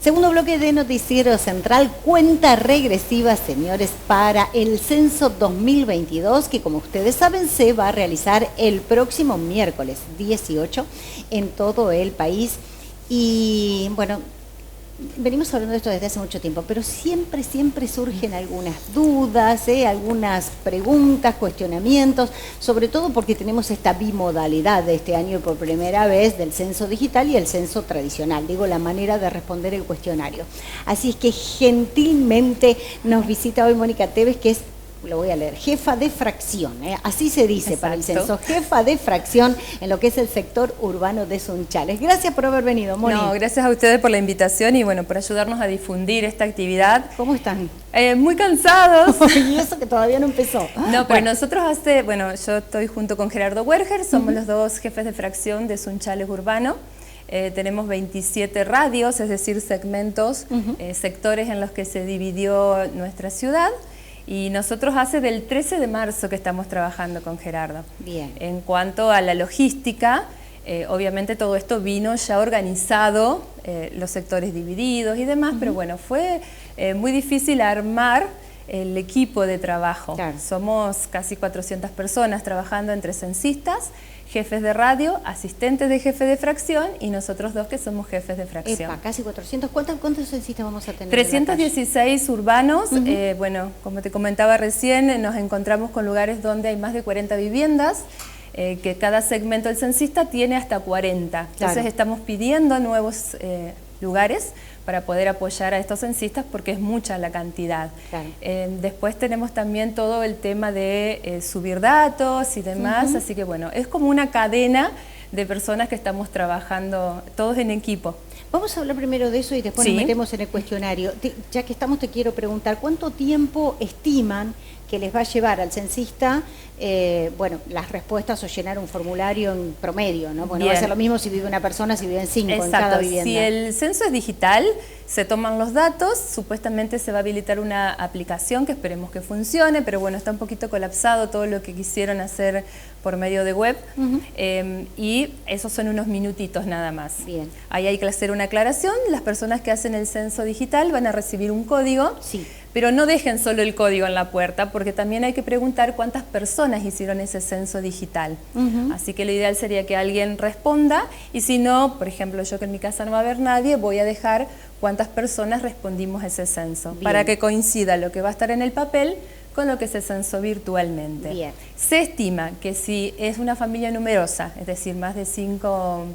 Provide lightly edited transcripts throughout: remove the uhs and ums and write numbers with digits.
Segundo bloque de Noticiero Central, cuenta regresiva, señores, para el censo 2022, que como ustedes saben se va a realizar el próximo miércoles 18 en todo el país. Y bueno, venimos hablando de esto desde hace mucho tiempo, pero siempre surgen algunas dudas, algunas preguntas, cuestionamientos, sobre todo porque tenemos esta bimodalidad de este año por primera vez del censo digital y el censo tradicional, digo, la manera de responder el cuestionario. Así es que gentilmente nos visita hoy Mónica Tevez, que es, lo voy a leer, jefa de fracción, así se dice. Exacto. Para el censo, jefa de fracción en lo que es el sector urbano de Sunchales. Gracias por haber venido, Moni. No, gracias a ustedes por la invitación y bueno, por ayudarnos a difundir esta actividad. ¿Cómo están? Muy cansados. Y eso que todavía no empezó. No, pero nosotros yo estoy junto con Gerardo Werger, somos los dos jefes de fracción de Sunchales Urbano. Tenemos 27 radios, es decir, segmentos, sectores en los que se dividió nuestra ciudad. Y nosotros hace del 13 de marzo que estamos trabajando con Gerardo. Bien. En cuanto a la logística, obviamente todo esto vino ya organizado, los sectores divididos y demás, pero bueno, fue muy difícil armar el equipo de trabajo. Claro. Somos casi 400 personas trabajando entre censistas, jefes de radio, asistentes de jefe de fracción y nosotros dos que somos jefes de fracción. Epa, casi 400. ¿Cuántos censistas vamos a tener? 316 urbanos. Bueno, como te comentaba recién, nos encontramos con lugares donde hay más de 40 viviendas, que cada segmento del censista tiene hasta 40. Entonces claro, estamos pidiendo nuevos lugares para poder apoyar a estos censistas porque es mucha la cantidad. Claro. Después tenemos también todo el tema de subir datos y demás, así que bueno, es como una cadena de personas que estamos trabajando todos en equipo. Vamos a hablar primero de eso y después nos metemos en el cuestionario. Ya que estamos, te quiero preguntar, ¿cuánto tiempo estiman que les va a llevar al censista, bueno, las respuestas o llenar un formulario en promedio, ¿no? Bueno, va a ser lo mismo si vive una persona, si viven 5 en cada vivienda. Si el censo es digital, se toman los datos, supuestamente se va a habilitar una aplicación que esperemos que funcione, pero bueno, está un poquito colapsado todo lo que quisieron hacer por medio de web, y esos son unos minutitos nada más. Bien. Ahí hay que hacer una aclaración, las personas que hacen el censo digital van a recibir un código, pero no dejen solo el código en la puerta, porque también hay que preguntar cuántas personas hicieron ese censo digital. Así que lo ideal sería que alguien responda, y si no, por ejemplo, yo que en mi casa no va a haber nadie, voy a dejar cuántas personas respondimos a ese censo, para que coincida lo que va a estar en el papel con lo que se censó virtualmente. Bien. Se estima que si es una familia numerosa, es decir, más de 5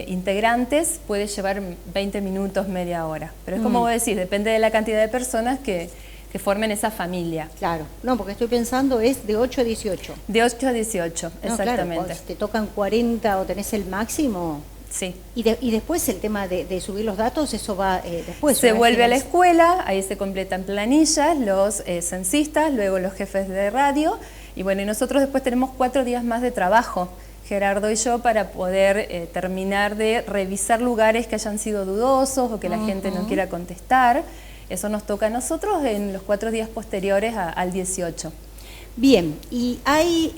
integrantes, puede llevar 20 minutos, media hora. Pero es como vos decís, depende de la cantidad de personas que formen esa familia. Claro, no, porque estoy pensando es de 8 a 18. De 8 a 18, no, exactamente. Claro, te tocan 40 o tenés el máximo. Sí. Y después el tema de subir los datos, eso va después. Se vuelve a la escuela, ahí se completan planillas, los censistas, luego los jefes de radio, y bueno, y nosotros después tenemos 4 días más de trabajo, Gerardo y yo, para poder terminar de revisar lugares que hayan sido dudosos o que la gente no quiera contestar. Eso nos toca a nosotros en los 4 días posteriores al 18. Bien, y hay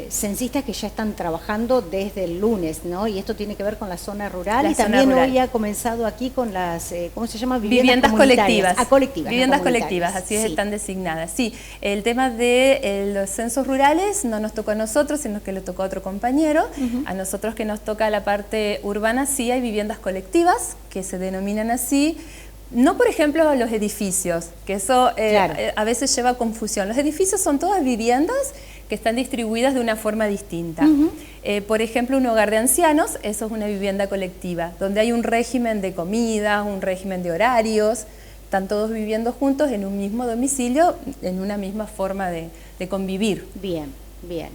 censistas que ya están trabajando desde el lunes, ¿no? Y esto tiene que ver con la zona rural, y también hoy ha comenzado aquí con las, ¿cómo se llama? Viviendas colectivas. Colectivas. Viviendas colectivas, así están designadas. Sí, el tema de los censos rurales no nos tocó a nosotros, sino que le tocó a otro compañero. A nosotros que nos toca la parte urbana, sí hay viviendas colectivas, que se denominan así. No, por ejemplo, los edificios, que eso a veces lleva a confusión. Los edificios son todas viviendas que están distribuidas de una forma distinta. Por ejemplo, un hogar de ancianos, eso es una vivienda colectiva, donde hay un régimen de comida, un régimen de horarios, están todos viviendo juntos en un mismo domicilio, en una misma forma de convivir. Bien, bien.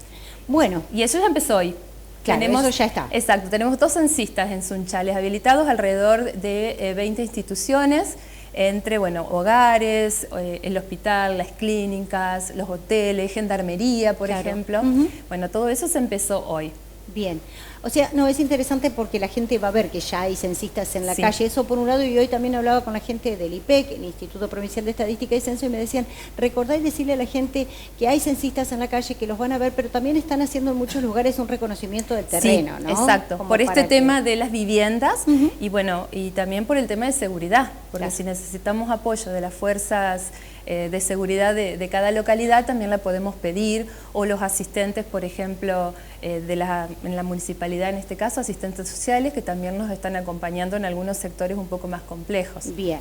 Bueno. Y eso ya empezó hoy. Claro, eso ya está. Exacto, tenemos 2 censistas en Sunchales habilitados, alrededor de 20 instituciones, entre hogares, el hospital, las clínicas, los hoteles, gendarmería, por ejemplo. Bueno, todo eso se empezó hoy. Bien, o sea, no, es interesante porque la gente va a ver que ya hay censistas en la Sí. calle, eso por un lado, y hoy también hablaba con la gente del IPEC, el Instituto Provincial de Estadística y Censo, y me decían, recordá y decirle a la gente que hay censistas en la calle, que los van a ver, pero también están haciendo en muchos lugares un reconocimiento del terreno, sí, ¿no? Exacto, Como por este para tema de las viviendas y bueno, y también por el tema de seguridad, porque Claro. si necesitamos apoyo de las fuerzas de seguridad de cada localidad también la podemos pedir, o los asistentes, por ejemplo, en la municipalidad, en este caso, asistentes sociales que también nos están acompañando en algunos sectores un poco más complejos. Bien.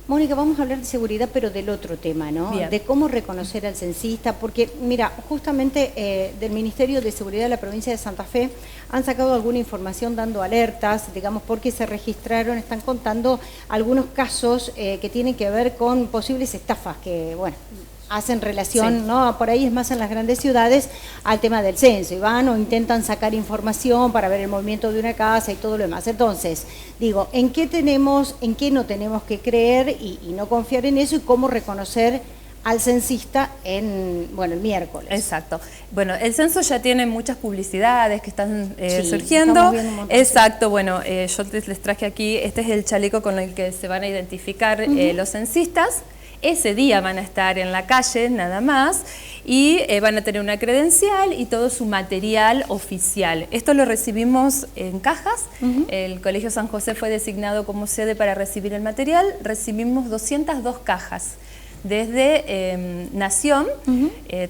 Mónica, vamos a hablar de seguridad, pero del otro tema, ¿no? Bien. De cómo reconocer al censista, porque, mira, justamente del Ministerio de Seguridad de la provincia de Santa Fe han sacado alguna información dando alertas, digamos, porque se registraron, están contando algunos casos que tienen que ver con posibles estafas, que, bueno, hacen relación, Sí. ¿no? Por ahí es más en las grandes ciudades, al tema del censo, y van o intentan sacar información para ver el movimiento de una casa y todo lo demás. Entonces, digo, ¿en qué no tenemos que creer y no confiar en eso, y cómo reconocer al censista el miércoles? Exacto. Bueno, el censo ya tiene muchas publicidades que están Sí, surgiendo. estamos viendo un montón. Exacto, bueno, yo les traje aquí, este es el chaleco con el que se van a identificar los censistas. Ese día van a estar en la calle nada más y van a tener una credencial y todo su material oficial. Esto lo recibimos en cajas. El Colegio San José fue designado como sede para recibir el material. Recibimos 202 cajas. Desde Nación,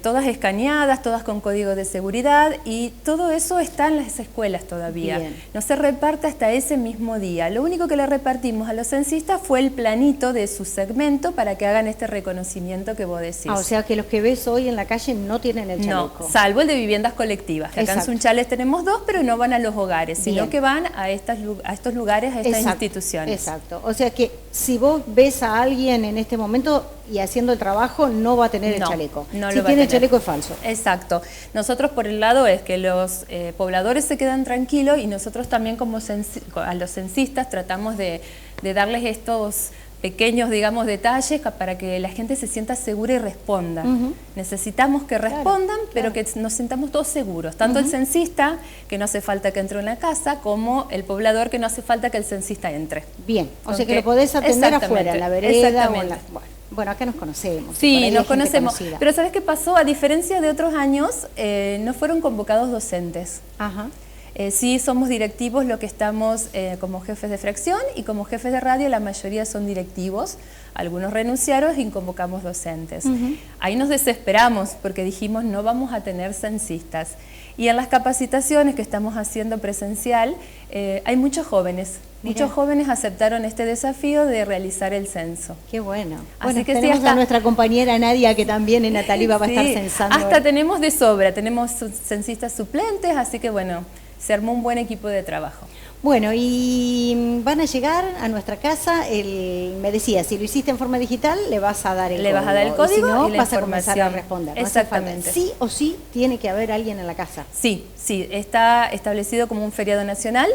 todas escaneadas, todas con código de seguridad, y todo eso está en las escuelas todavía. Bien. No se reparte hasta ese mismo día. Lo único que le repartimos a los censistas fue el planito de su segmento para que hagan este reconocimiento que vos decís. O sea que los que ves hoy en la calle no tienen el chaleco. No, salvo el de viviendas colectivas. Que acá en Exacto. Sunchales tenemos 2, pero no van a los hogares, sino Bien. que van a estos lugares, a estas instituciones. Exacto. O sea que si vos ves a alguien en este momento y haciendo el trabajo, no va a tener el chaleco. No si lo va a tiene el tener. chaleco es falso. Exacto. Nosotros por el lado es que los pobladores se quedan tranquilos, y nosotros también como a los censistas tratamos de darles estos pequeños, digamos, detalles para que la gente se sienta segura y responda. Necesitamos que respondan, pero que nos sintamos todos seguros. Tanto el censista, que no hace falta que entre en la casa, como el poblador, que no hace falta que el censista entre. Bien, o sea que lo podés atender afuera, en la vereda o en la... Bueno, acá nos conocemos. Sí, nos conocemos. Pero ¿sabes qué pasó? A diferencia de otros años, no fueron convocados docentes. Ajá. Sí somos directivos lo que estamos como jefes de fracción, y como jefes de radio la mayoría son directivos. Algunos renunciaron y convocamos docentes. Ahí nos desesperamos porque dijimos no vamos a tener censistas. Y en las capacitaciones que estamos haciendo presencial hay muchos jóvenes. Mirá. Muchos jóvenes aceptaron este desafío de realizar el censo. Qué bueno. Así Bueno, que sí, tenemos hasta a nuestra compañera Nadia, que también en Nataliva va a estar censando. Hasta tenemos de sobra, tenemos censistas suplentes, así que bueno, se armó un buen equipo de trabajo. Bueno, y van a llegar a nuestra casa, me decía, si lo hiciste en forma digital, le vas a dar el código. Le vas a dar el código y, si no, y la vas a comenzar a responder. No hace falta. Exactamente. Sí o sí tiene que haber alguien en la casa. Sí, está establecido como un feriado nacional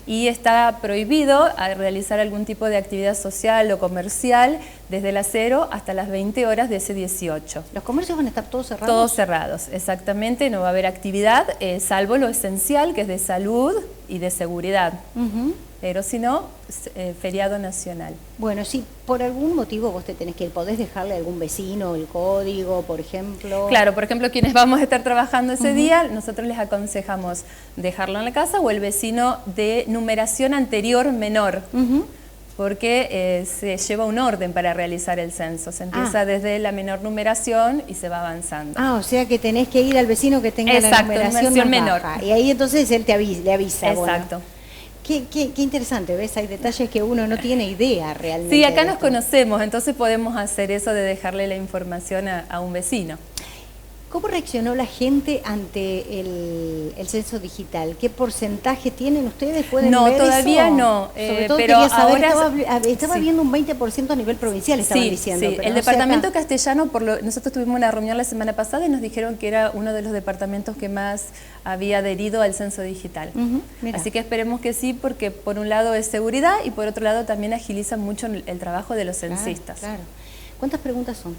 y está prohibido a realizar algún tipo de actividad social o comercial desde las 0 hasta las 20 horas de ese 18. ¿Los comercios van a estar todos cerrados? Todos cerrados, exactamente, no va a haber actividad, salvo lo esencial, que es de salud y de seguridad. Pero si no, feriado nacional. Bueno, si por algún motivo vos te tenés que ir, ¿podés dejarle a algún vecino el código, por ejemplo? Claro, por ejemplo, quienes vamos a estar trabajando ese día, nosotros les aconsejamos dejarlo en la casa, o el vecino de numeración anterior menor. Porque se lleva un orden para realizar el censo. Se empieza desde la menor numeración y se va avanzando. O sea que tenés que ir al vecino que tenga la numeración más menor. baja. Y ahí entonces él le avisa. Exacto. Bueno. Qué interesante, ¿ves? Hay detalles que uno no tiene idea realmente. Sí, acá nos conocemos, entonces podemos hacer eso de dejarle la información a un vecino. ¿Cómo reaccionó la gente ante el censo digital? ¿Qué porcentaje tienen ustedes? ¿Pueden ver eso? Todavía no. Sobre todo pero quería saber, ahora estaba viendo un 20% a nivel provincial, estaban diciendo. Sí, pero el departamento castellano, nosotros tuvimos una reunión la semana pasada y nos dijeron que era uno de los departamentos que más había adherido al censo digital. Así que esperemos que sí, porque por un lado es seguridad y por otro lado también agiliza mucho el trabajo de los censistas. Claro. ¿Cuántas preguntas son?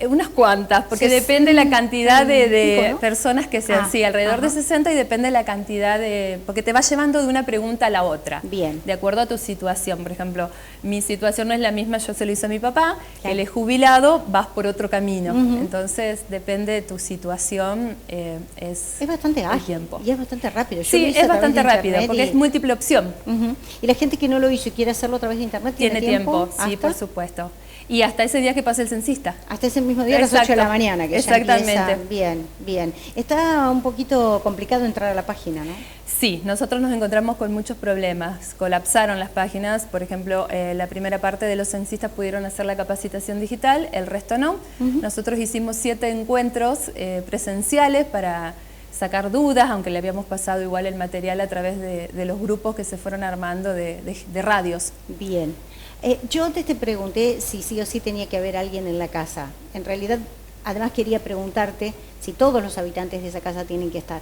Unas cuantas, porque depende la cantidad de personas que sean, sí, alrededor de 60, y depende la cantidad porque te va llevando de una pregunta a la otra. Bien. De acuerdo a tu situación. Por ejemplo, mi situación no es la misma, yo se lo hice a mi papá, él es jubilado, vas por otro camino. Entonces, depende de tu situación, es bastante ágil tiempo. Y es bastante rápido. Sí, es bastante rápido, porque es múltiple opción. Y la gente que no lo hizo y quiere hacerlo a través de internet, ¿tiene tiempo? Sí, por supuesto. Y hasta ese día que pase el censista. Hasta ese mismo día a las 8 de la mañana, que exactamente. Ya empieza. Bien, bien. Está un poquito complicado entrar a la página, ¿no? Sí, nosotros nos encontramos con muchos problemas. Colapsaron las páginas, por ejemplo, la primera parte de los censistas pudieron hacer la capacitación digital, el resto no. Nosotros hicimos 7 encuentros presenciales para sacar dudas, aunque le habíamos pasado igual el material a través de los grupos que se fueron armando de radios. Bien. Yo antes te pregunté si sí o sí tenía que haber alguien en la casa. En realidad, además quería preguntarte si todos los habitantes de esa casa tienen que estar.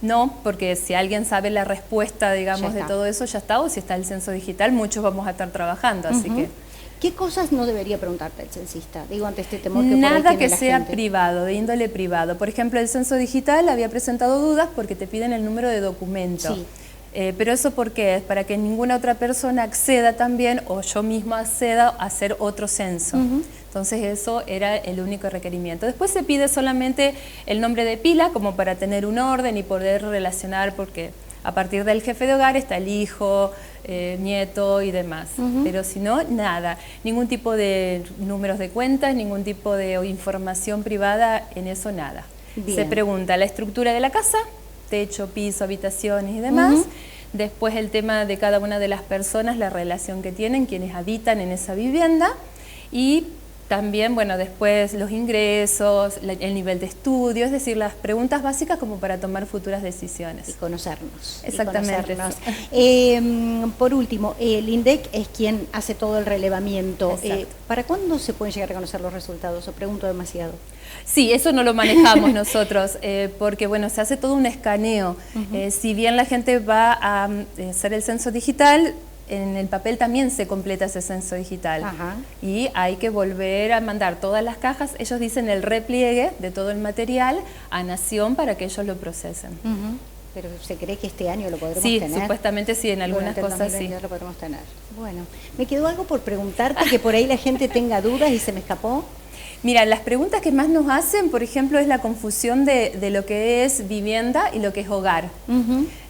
No, porque si alguien sabe la respuesta, digamos, de todo eso, ya está, o si está el censo digital, muchos vamos a estar trabajando, así que... ¿Qué cosas no debería preguntarte el censista? Digo, ante este temor que nada por ahí que tiene sea la gente. privado, de índole privado. Por ejemplo, el censo digital había presentado dudas porque te piden el número de documento. Sí. Pero eso ¿por qué? Es para que ninguna otra persona acceda también, o yo misma acceda a hacer otro censo. Entonces eso era el único requerimiento. Después se pide solamente el nombre de pila, como para tener un orden y poder relacionar, porque a partir del jefe de hogar está el hijo, nieto y demás. Pero si no, nada. Ningún tipo de números de cuentas, ningún tipo de información privada, en eso nada. Bien. Se pregunta la estructura de la casa, techo, piso, habitaciones y demás. Después el tema de cada una de las personas, la relación que tienen, quienes habitan en esa vivienda. Y también, bueno, después los ingresos, el nivel de estudio, es decir, las preguntas básicas como para tomar futuras decisiones. Y conocernos. Exactamente. Por último, el INDEC es quien hace todo el relevamiento. ¿Para cuándo se pueden llegar a conocer los resultados? ¿O pregunto demasiado? Sí, eso no lo manejamos nosotros, porque bueno, se hace todo un escaneo. Si bien la gente va a hacer el censo digital, en el papel también se completa ese censo digital. Y hay que volver a mandar todas las cajas, ellos dicen el repliegue de todo el material a Nación para que ellos lo procesen. Pero ¿se cree que este año lo podremos tener? Sí, supuestamente sí, en algunas cosas sí. Lo podremos tener. Bueno, me quedó algo por preguntarte, que por ahí la gente tenga dudas y se me escapó. Mira, las preguntas que más nos hacen, por ejemplo, es la confusión de lo que es vivienda y lo que es hogar.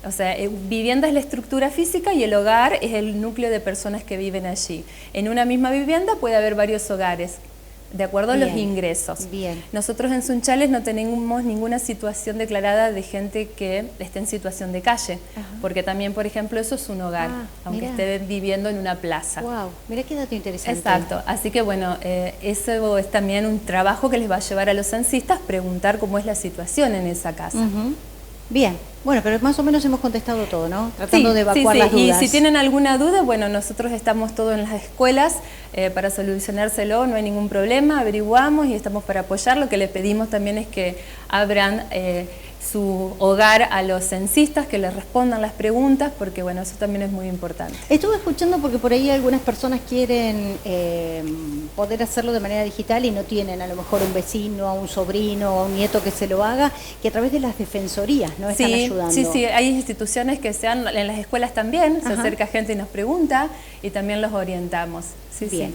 O sea, vivienda es la estructura física y el hogar es el núcleo de personas que viven allí. En una misma vivienda puede haber varios hogares, de acuerdo a los ingresos. Nosotros en Sunchales no tenemos ninguna situación declarada de gente que esté en situación de calle, porque también, por ejemplo, eso es un hogar, aunque esté viviendo en una plaza. Wow, mira qué dato interesante. Exacto, así que bueno, eso es también un trabajo que les va a llevar a los censistas preguntar cómo es la situación en esa casa. Bien, bueno, pero más o menos hemos contestado todo, ¿no? Tratando de evacuar las dudas. Y si tienen alguna duda, bueno, nosotros estamos todos en las escuelas para solucionárselo, no hay ningún problema, averiguamos y estamos para apoyar. Lo que les pedimos también es que abran su hogar a los censistas, que les respondan las preguntas, porque bueno, eso también es muy importante. Estuve escuchando porque por ahí algunas personas quieren poder hacerlo de manera digital y no tienen a lo mejor un vecino, un sobrino o un nieto que se lo haga, que a través de las defensorías no están ayudando. Sí, hay instituciones que en las escuelas también, se acerca gente y nos pregunta y también los orientamos. Bien.